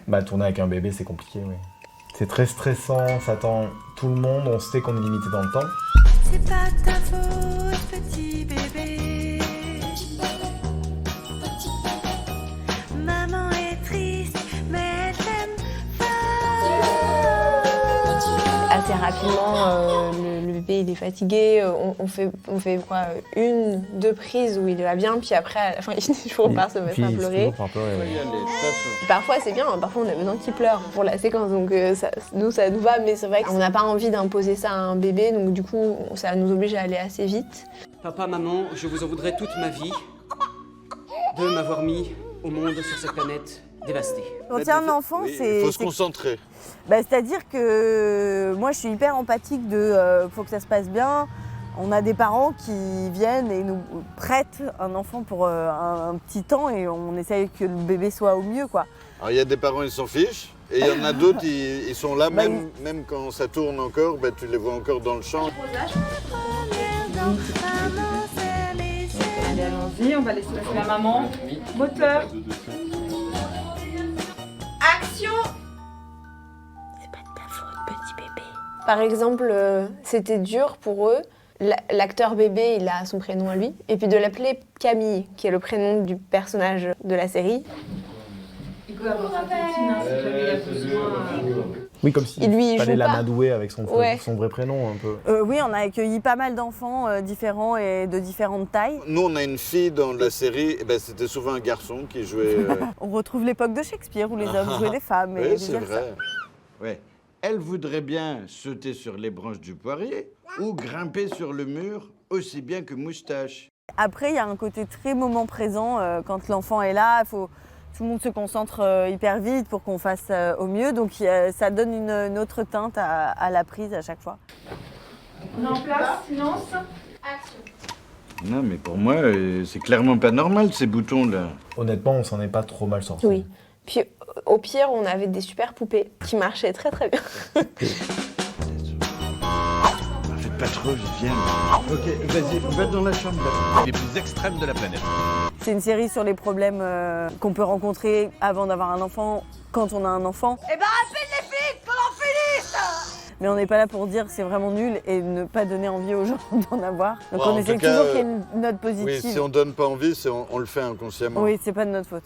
Bah, tourner avec un bébé, c'est compliqué, oui. C'est très stressant, ça tend tout le monde, on sait qu'on est limité dans le temps. C'est pas ta faute, petit bébé. Maman est triste, mais elle t'aime fort. Assez rapidement, le bébé il est fatigué, on fait quoi, 1-2 prises où il va bien, puis après à la fin il finit toujours par se mettre à pleurer. Parfois c'est bien, parfois on a besoin qu'il pleure pour la séquence, donc ça nous va, mais c'est vrai qu'on n'a pas envie d'imposer ça à un bébé, donc du coup ça nous oblige à aller assez vite. Papa, maman, je vous en voudrais toute ma vie de m'avoir mis au monde sur cette planète dévastée. Quand il y a un enfant, il faut se concentrer. C'est-à-dire que moi je suis hyper empathique faut que ça se passe bien. On a des parents qui viennent et nous prêtent un enfant pour un petit temps et on essaye que le bébé soit au mieux, quoi. Alors il y a des parents, ils s'en fichent. Et il y en a d'autres, ils sont là, même quand ça tourne encore, tu les vois encore dans le champ. Allez, allons-y, on va laisser passer la maman. Moteur. Action. C'est pas de ta faute, petit bébé. Par exemple, c'était dur pour eux. L'acteur bébé, il a son prénom à lui. Et puis de l'appeler Camille, qui est le prénom du personnage de la série. Il peut avoir sa cantine, si jamais il a besoin. Oui, comme s'il fallait l'amadouer avec son vrai prénom un peu. Oui, on a accueilli pas mal d'enfants différents et de différentes tailles. Nous, on a une fille dans la série, c'était souvent un garçon qui jouait... On retrouve l'époque de Shakespeare où les hommes jouaient des femmes. Oui, c'est vrai. Ouais. Elle voudrait bien sauter sur les branches du poirier ou grimper sur le mur aussi bien que Moustache. Après, il y a un côté très moment présent. Quand l'enfant est là, tout le monde se concentre hyper vite pour qu'on fasse au mieux. Donc ça donne une autre teinte à la prise à chaque fois. On est en place, silence. Action. Non, mais pour moi, c'est clairement pas normal ces boutons-là. Honnêtement, on s'en est pas trop mal sorti. Oui. Puis au pire, on avait des super poupées qui marchaient très très bien. Faites pas trop, Viviane. Ok, vas-y, va dans la chambre. Les plus extrêmes de la planète. C'est une série sur les problèmes qu'on peut rencontrer avant d'avoir un enfant, quand on a un enfant. Eh ben, appelle les flics qu'on en finisse. Mais on n'est pas là pour dire c'est vraiment nul et ne pas donner envie aux gens d'en avoir. Donc Ouais, on essaie toujours qu'il y ait une note positive. Oui, si on donne pas envie, on le fait inconsciemment. Oui, c'est pas de notre faute.